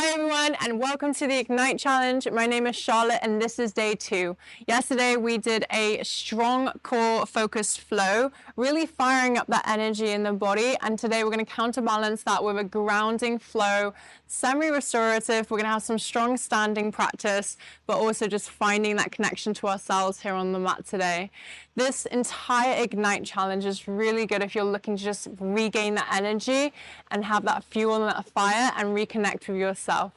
Hi everyone and welcome to the Ignite Challenge. My name is Charlotte and this is day 2. Yesterday we did a strong core focused flow, really firing up that energy in the body, and today we're going to counterbalance that with a grounding flow, semi-restorative. We're going to have some strong standing practice, but also just finding that connection to ourselves here on the mat today. This entire Ignite Challenge is really good if you're looking to just regain that energy and have that fuel and that fire and reconnect with yourself.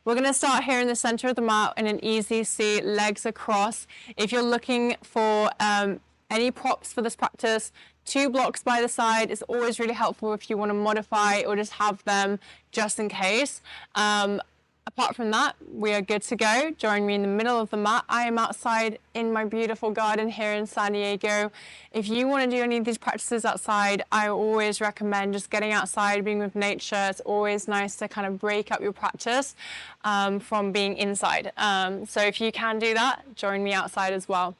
We're going to start here in the center of the mat in an easy seat, legs across. If you're looking for any props for this practice, 2 blocks by the side is always really helpful if you want to modify or just have them just in case. Apart from that, we are good to go. Join me in the middle of the mat. I am outside in my beautiful garden here in San Diego. If you want to do any of these practices outside, I always recommend just getting outside, being with nature. It's always nice to kind of break up your practice from being inside. So if you can do that, join me outside as well.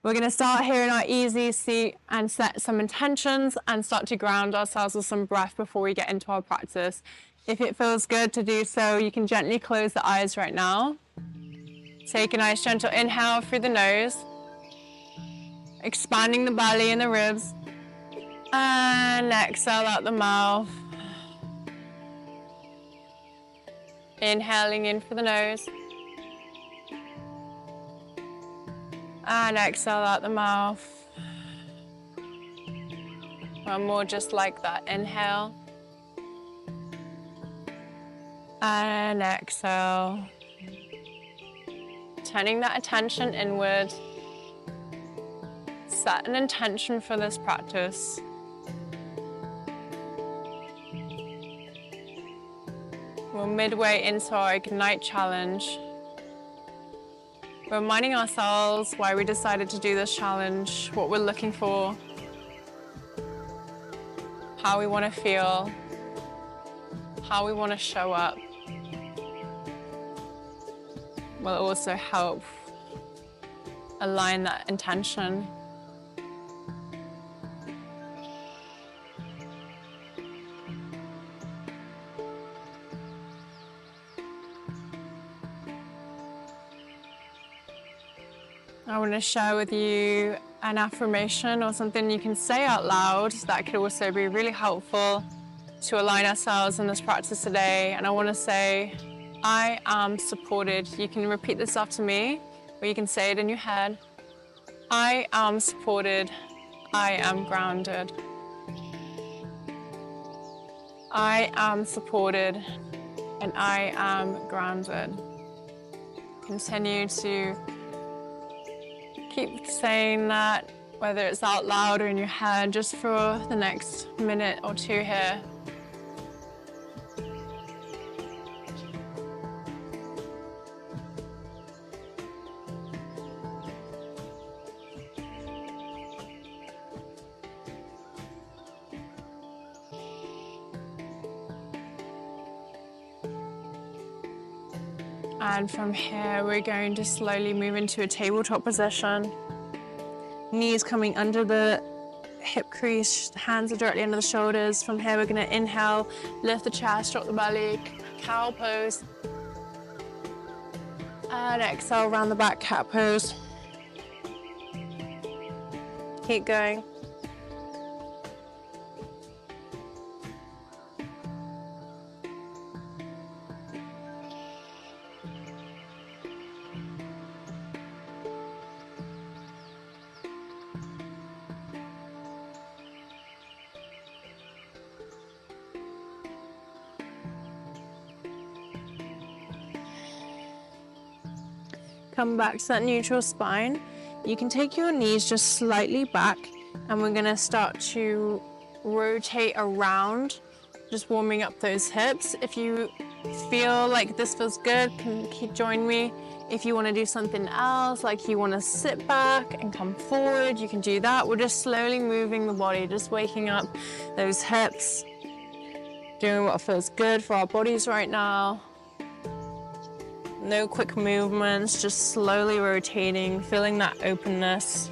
We're going to start here in our easy seat and set some intentions and start to ground ourselves with some breath before we get into our practice. If it feels good to do so, you can gently close the eyes right now. Take a nice gentle inhale through the nose, expanding the belly and the ribs, and exhale out the mouth. Inhaling in through the nose, and exhale out the mouth. One more just like that. Inhale. And exhale. Turning that attention inward. Set an intention for this practice. We're midway into our Ignite Challenge. We're reminding ourselves why we decided to do this challenge, what we're looking for, how we want to feel, how we want to show up. Will also help align that intention. I want to share with you an affirmation or something you can say out loud that could also be really helpful to align ourselves in this practice today. And I want to say, I am supported. You can repeat this after me, or you can say it in your head. I am supported. I am grounded. I am supported, and I am grounded. Continue to keep saying that, whether it's out loud or in your head, just for the next minute or 2 here. And from here, we're going to slowly move into a tabletop position. Knees coming under the hip crease, hands are directly under the shoulders. From here, we're going to inhale, lift the chest, drop the belly, cow pose. And exhale, round the back, cat pose. Keep going. Come back to that neutral spine. You can take your knees just slightly back, and we're going to start to rotate around, just warming up those hips. If you feel like this feels good, join me. If you want to do something else, like you want to sit back and come forward, you can do that. We're just slowly moving the body, just waking up those hips, doing what feels good for our bodies right now. No quick movements, just slowly rotating, feeling that openness.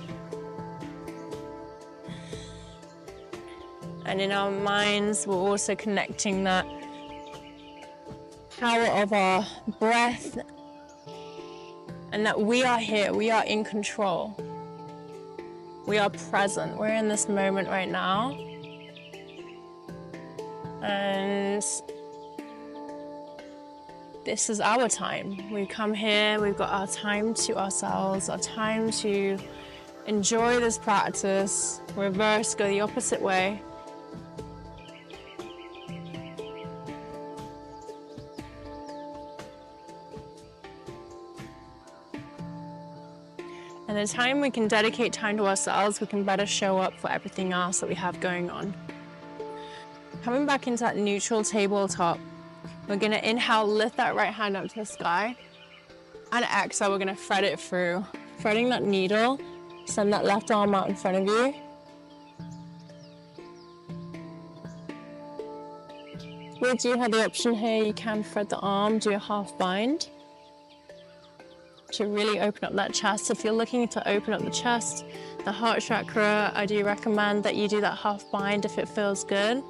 And in our minds, we're also connecting that power of our breath, and that we are here, we are in control. We are present, we're in this moment right now. And this is our time. We come here, we've got our time to ourselves, our time to enjoy this practice. Reverse, go the opposite way. And the time we can dedicate time to ourselves, we can better show up for everything else that we have going on. Coming back into that neutral tabletop, we're gonna inhale, lift that right hand up to the sky. And exhale, we're gonna thread it through. Threading that needle, send that left arm out in front of you. We do have the option here, you can thread the arm, do a half bind, to really open up that chest. If you're looking to open up the chest, the heart chakra, I do recommend that you do that half bind if it feels good.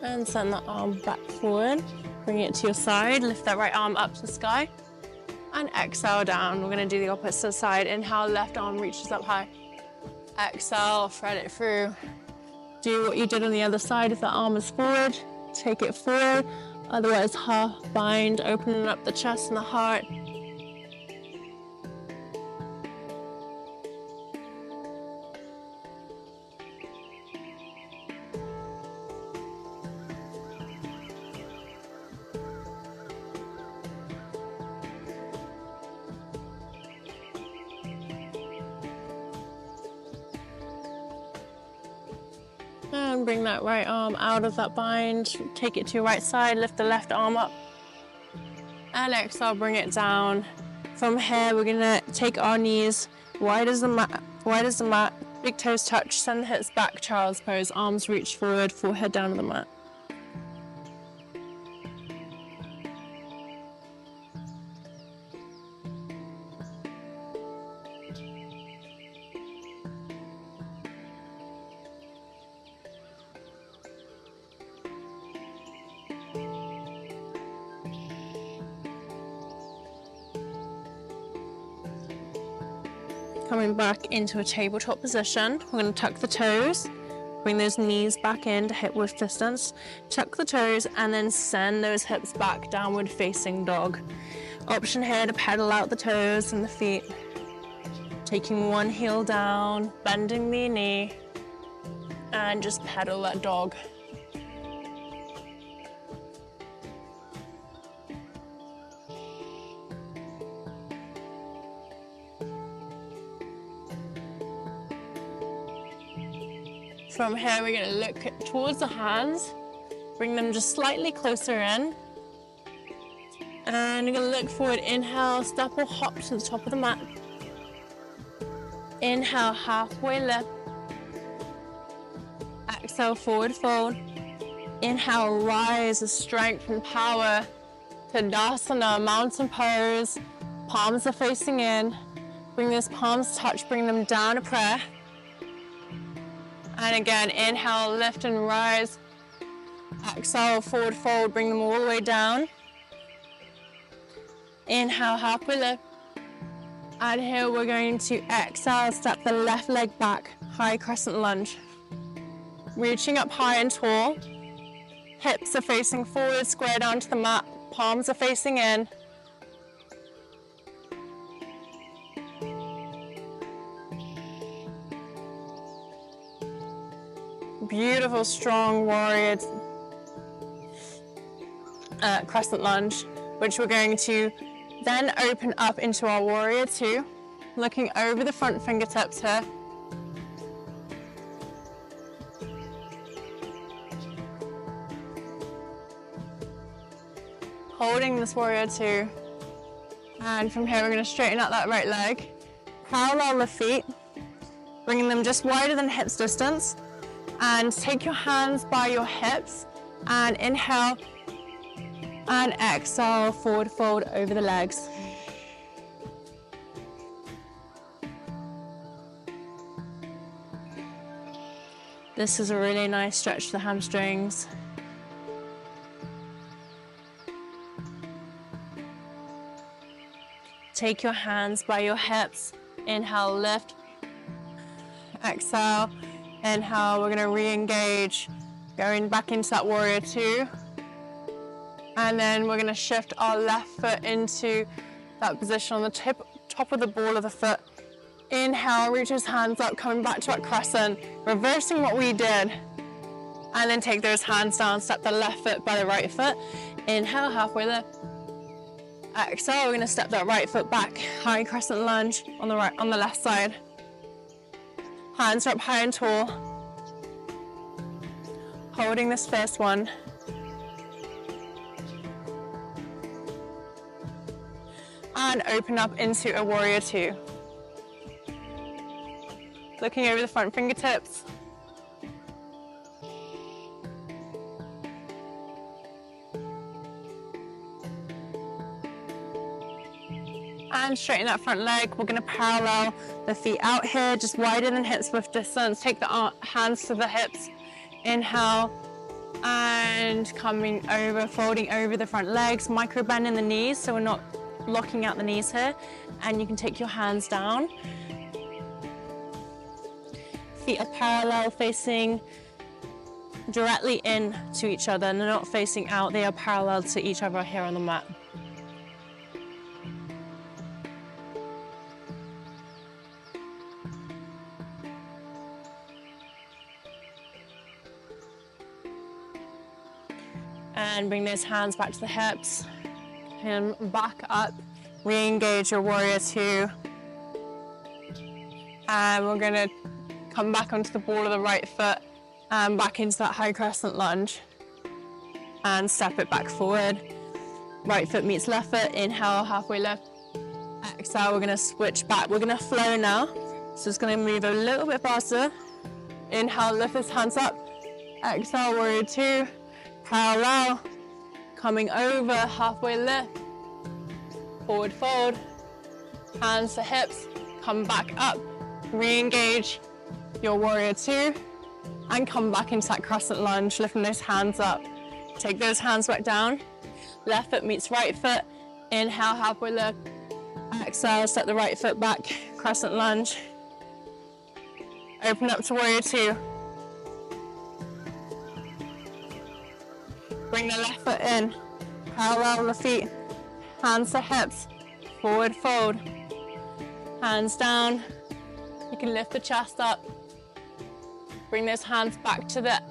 And send that arm back forward, bring it to your side, lift that right arm up to the sky. And exhale down. We're gonna do the opposite side. Inhale, left arm reaches up high. Exhale, thread it through. Do what you did on the other side. If the arm is forward, take it forward. Otherwise, half bind, opening up the chest and the heart. And bring that right arm out of that bind, take it to your right side, lift the left arm up. And exhale, bring it down. From here, we're gonna take our knees wide as the mat, big toes touch, send the hips back, child's pose, arms reach forward, forehead down to the mat. Coming back into a tabletop position, we're going to tuck the toes, bring those knees back in to hip width distance, tuck the toes, and then send those hips back, downward facing dog. Option here to pedal out the toes and the feet. Taking one heel down, bending the knee, and just pedal that dog. From here, we're going to look towards the hands, bring them just slightly closer in. And you're going to look forward, inhale, step or hop to the top of the mat. Inhale, halfway lift. Exhale, forward fold. Inhale, rise with strength and power. Tadasana, mountain pose. Palms are facing in. Bring those palms touch, bring them down to prayer. And again, inhale, lift and rise. Exhale, forward fold, bring them all the way down. Inhale, halfway lift. And here we're going to exhale, step the left leg back, high crescent lunge. Reaching up high and tall. Hips are facing forward, square down to the mat. Palms are facing in. Beautiful, strong warrior crescent lunge, which we're going to then open up into our warrior two, looking over the front fingertips here. Holding this warrior two. And from here, we're going to straighten out that right leg, parallel the feet, bringing them just wider than hips distance. And take your hands by your hips and inhale And exhale, forward fold over the legs. This is a really nice stretch to the hamstrings. Take your hands by your hips. Inhale, lift. Exhale, inhale, we're gonna re-engage. Going back into that warrior two. And then we're gonna shift our left foot into that position on the top of the ball of the foot. Inhale, reach those hands up, coming back to that crescent, reversing what we did. And then take those hands down, step the left foot by the right foot. Inhale, halfway lift. Exhale, we're gonna step that right foot back, high crescent lunge on the left side. Hands are up high and tall. Holding this first one. And open up into a warrior two. Looking over the front fingertips. And straighten that front leg. We're gonna parallel the feet out here, just wider than hips width distance. Take the hands to the hips. Inhale, and coming over, folding over the front legs, micro bend in the knees, so we're not locking out the knees here. And you can take your hands down. Feet are parallel, facing directly in to each other, and they're not facing out, they are parallel to each other here on the mat. And bring those hands back to the hips and back up. Re-engage your warrior two. And we're gonna come back onto the ball of the right foot and back into that high crescent lunge. And step it back forward. Right foot meets left foot, inhale, halfway lift. Exhale, we're gonna switch back. We're gonna flow now. So it's gonna move a little bit faster. Inhale, lift those hands up. Exhale, warrior two. Parallel, coming over, halfway lift, forward fold, hands to hips, come back up, re-engage your warrior two, and come back into that crescent lunge, lifting those hands up. Take those hands back down, left foot meets right foot, inhale, halfway lift, exhale, step the right foot back, crescent lunge, open up to warrior two. Bring the left foot in, parallel the feet, hands to hips, forward fold, hands down. You can lift the chest up. Bring those hands back to the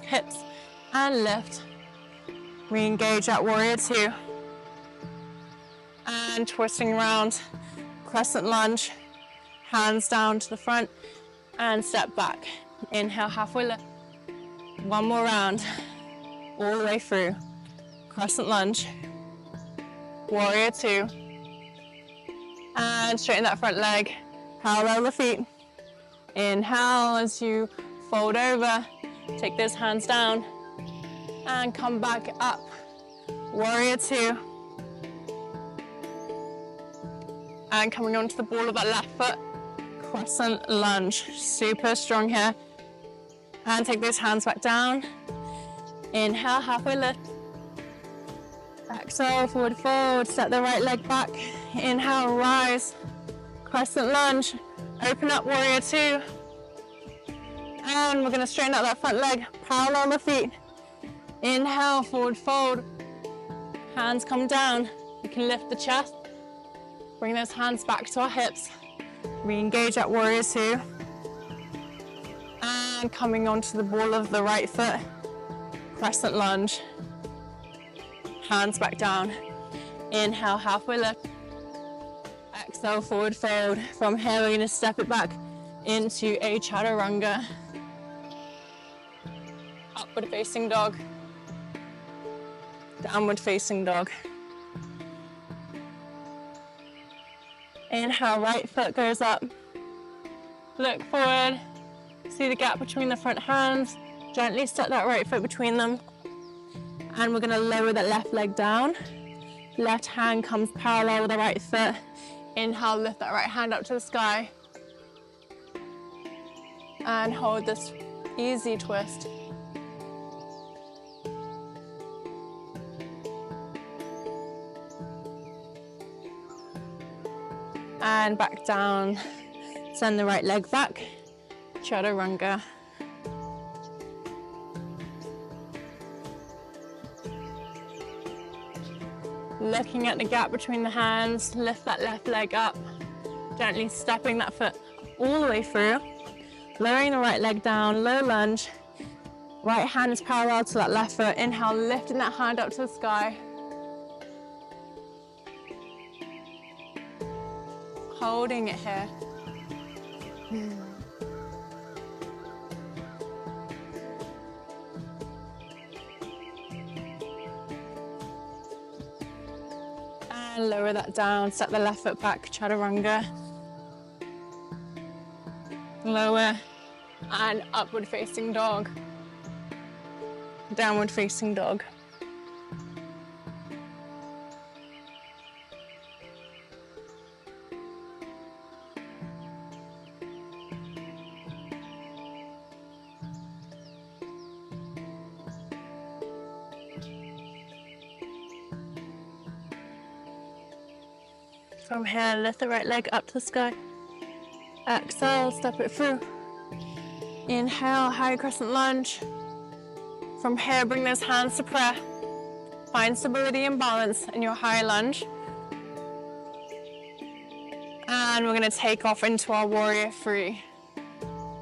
hips and lift. Re-engage that warrior two. And twisting around, crescent lunge, hands down to the front and step back. Inhale, halfway lift. One more round, all the way through. Crescent lunge, warrior two. And straighten that front leg, parallel the feet. Inhale as you fold over, take those hands down and come back up. Warrior two. And coming onto the ball of that left foot, crescent lunge. Super strong here. And take those hands back down. Inhale, halfway lift. Exhale, forward fold. Step the right leg back. Inhale, rise. Crescent lunge. Open up, warrior two. And we're gonna straighten out that front leg. Parallel the feet. Inhale, forward fold. Hands come down. You can lift the chest. Bring those hands back to our hips. Re-engage that warrior two. And coming onto the ball of the right foot, crescent lunge, hands back down. Inhale, halfway lift. Exhale, forward fold. From here, we're gonna step it back into a chaturanga. Upward facing dog. Downward facing dog. Inhale, right foot goes up. Look forward. See the gap between the front hands. Gently step that right foot between them. And we're gonna lower that left leg down. Left hand comes parallel with the right foot. Inhale, lift that right hand up to the sky. And hold this easy twist. And back down. Send the right leg back. Chaturanga. Looking at the gap between the hands, lift that left leg up. Gently stepping that foot all the way through. Lowering the right leg down, low lunge. Right hand is parallel to that left foot. Inhale, lifting that hand up to the sky. Holding it here. And lower that down, step the left foot back, chaturanga. Lower and upward facing dog. Downward facing dog. From here, lift the right leg up to the sky. Exhale, step it through. Inhale, high crescent lunge. From here, bring those hands to prayer. Find stability and balance in your high lunge. And we're gonna take off into our warrior three.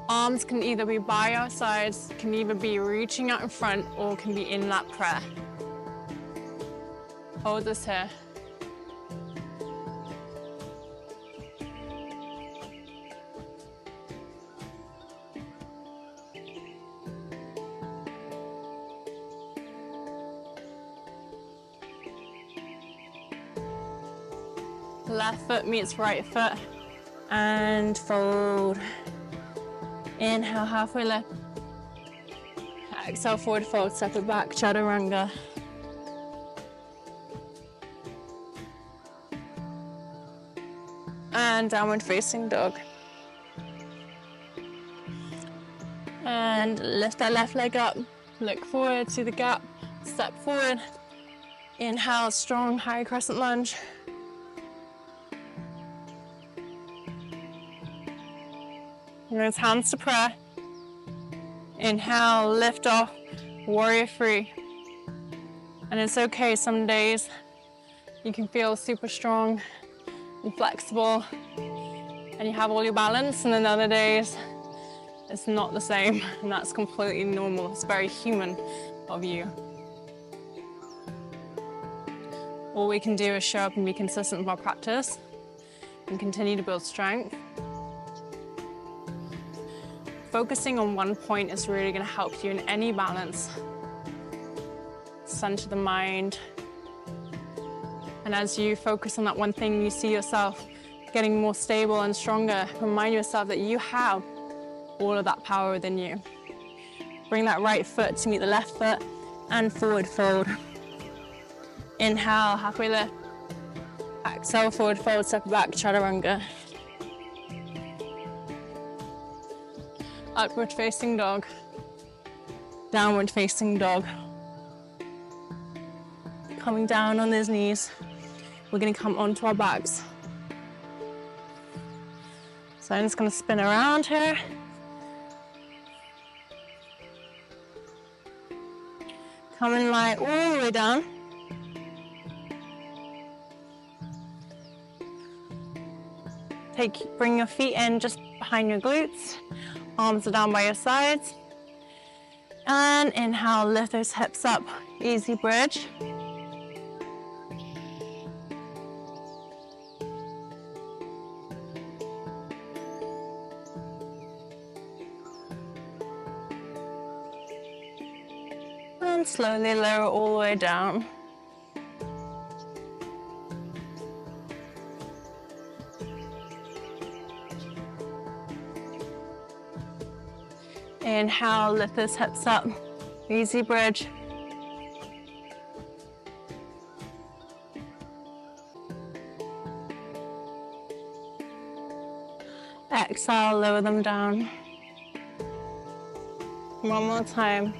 Arms can either be by our sides, can either be reaching out in front, or can be in that prayer. Hold this here. Left foot meets right foot and fold. Inhale, halfway lift. Exhale, forward fold, step it back, chaturanga. And downward facing dog. And lift that left leg up, look forward to the gap, step forward. Inhale, strong high crescent lunge. And those hands to prayer. Inhale, lift off, warrior three. And it's okay, some days you can feel super strong and flexible and you have all your balance, and then other days it's not the same, and that's completely normal. It's very human of you. All we can do is show up and be consistent with our practice and continue to build strength. Focusing on one point is really going to help you in any balance. Center the mind. And as you focus on that one thing, you see yourself getting more stable and stronger. Remind yourself that you have all of that power within you. Bring that right foot to meet the left foot and forward fold. Inhale, halfway lift. Exhale, forward fold, step back, chaturanga. Upward facing dog, downward facing dog. Coming down on those knees, we're gonna come onto our backs. So I'm just gonna spin around here. Come and lie all the way down. Bring your feet in just behind your glutes. Arms are down by your sides. And inhale, lift those hips up. Easy bridge. And slowly lower all the way down. Inhale, lift those hips up. Easy bridge. Exhale, lower them down. One more time.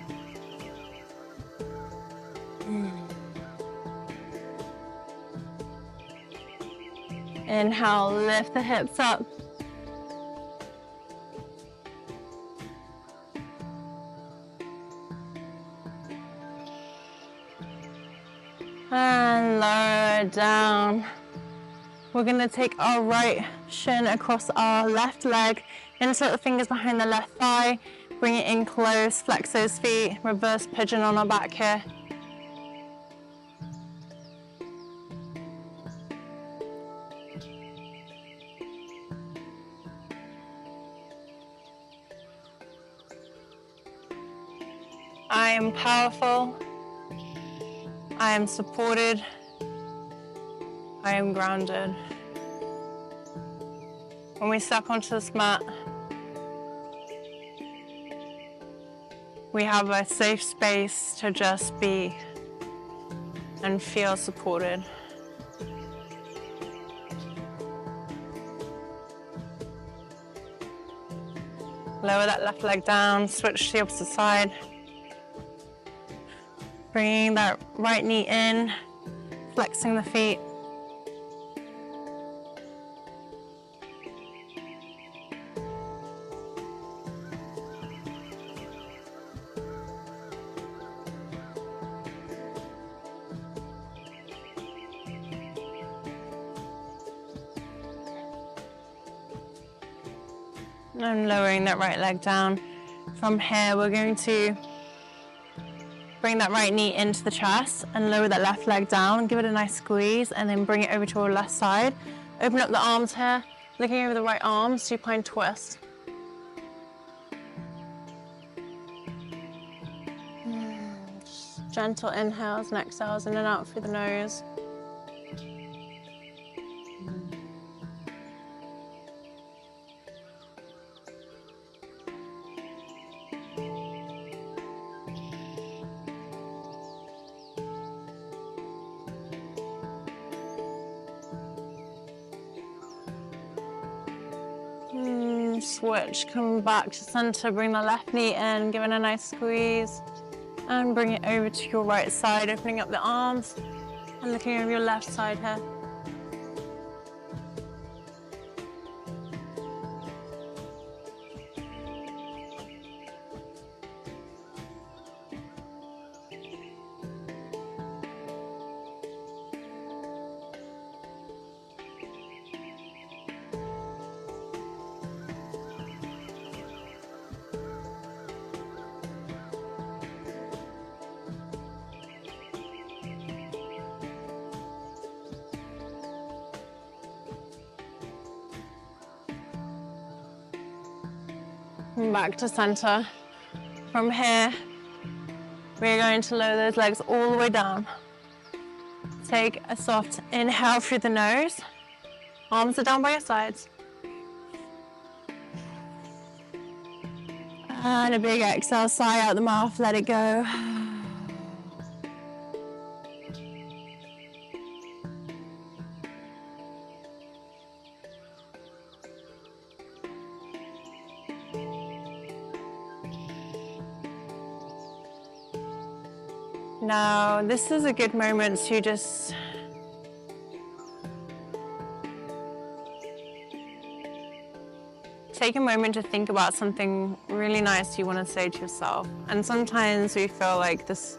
Inhale, lift the hips up. And lower it down. We're going to take our right shin across our left leg, insert the fingers behind the left thigh, bring it in close, flex those feet, reverse pigeon on our back here. I am powerful. I am supported. I am grounded. When we step onto this mat, we have a safe space to just be and feel supported. Lower that left leg down, switch to the opposite side. Bringing that right knee in, flexing the feet. And lowering that right leg down. From here, we're going to bring that right knee into the chest and lower that left leg down. Give it a nice squeeze and then bring it over to our left side. Open up the arms here, looking over the right arm, supine twist. Just gentle inhales and exhales in and out through the nose. Switch, come back to center, bring the left knee in, give it a nice squeeze, and bring it over to your right side, opening up the arms and looking over your left side here. Back to center. From here, we're going to lower those legs all the way down. Take a soft inhale through the nose. Arms are down by your sides. And a big exhale, sigh out the mouth, let it go. Now, this is a good moment to just take a moment to think about something really nice you want to say to yourself. And sometimes we feel like this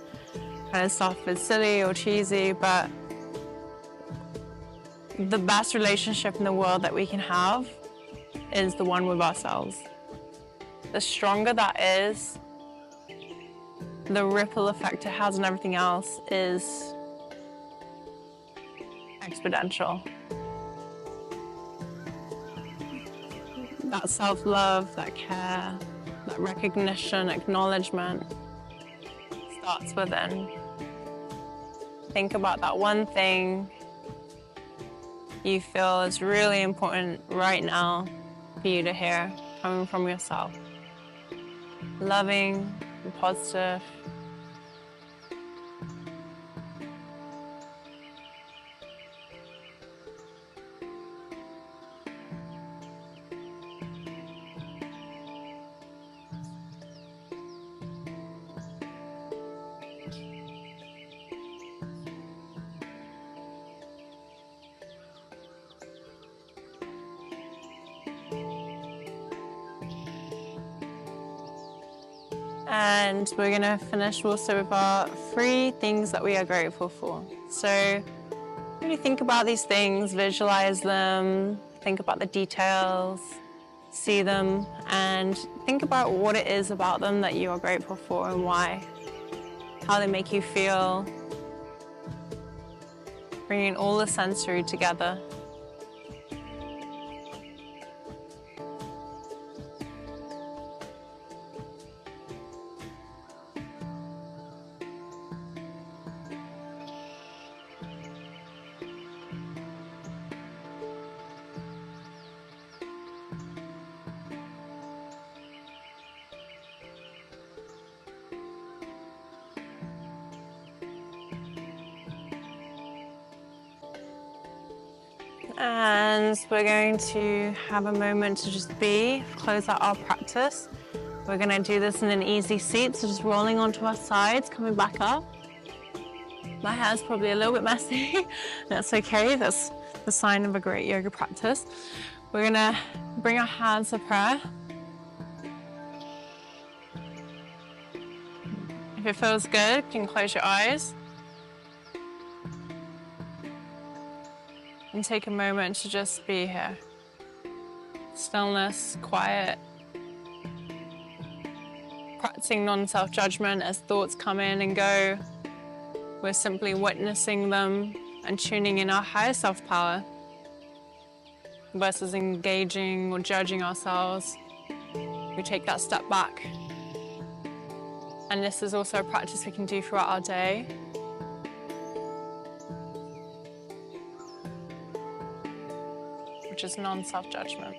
kind of stuff is silly or cheesy, but the best relationship in the world that we can have is the one with ourselves. The stronger that is, the ripple effect it has on everything else is exponential. That self-love, that care, that recognition, acknowledgement starts within. Think about that one thing you feel is really important right now for you to hear coming from yourself. Loving and positive. And we're gonna finish also with our 3 things that we are grateful for. So really think about these things, visualize them, think about the details, see them, and think about what it is about them that you are grateful for and why, how they make you feel, bringing all the sensory together. And we're going to have a moment to just be, close out our practice. We're going to do this in an easy seat, so just rolling onto our sides, coming back up. My hair's probably a little bit messy. That's okay, that's the sign of a great yoga practice. We're going to bring our hands to prayer. If it feels good, you can close your eyes. And take a moment to just be here. Stillness, quiet. Practicing non-self-judgment as thoughts come in and go. We're simply witnessing them and tuning in our higher self-power versus engaging or judging ourselves. We take that step back. And this is also a practice we can do throughout our day. Which is non-self-judgment.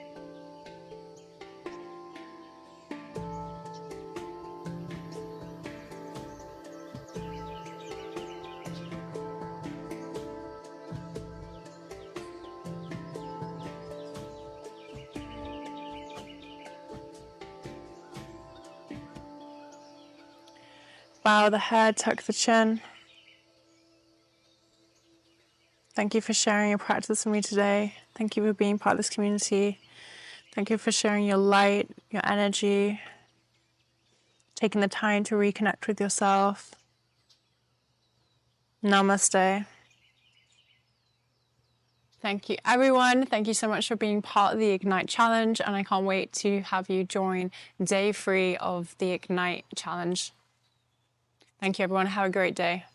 Bow the head, tuck the chin. Thank you for sharing your practice with me today. Thank you for being part of this community. Thank you for sharing your light, your energy, taking the time to reconnect with yourself. Namaste. Thank you, everyone. Thank you so much for being part of the Ignite Challenge, and I can't wait to have you join day 3 of the Ignite Challenge. Thank you, everyone. Have a great day.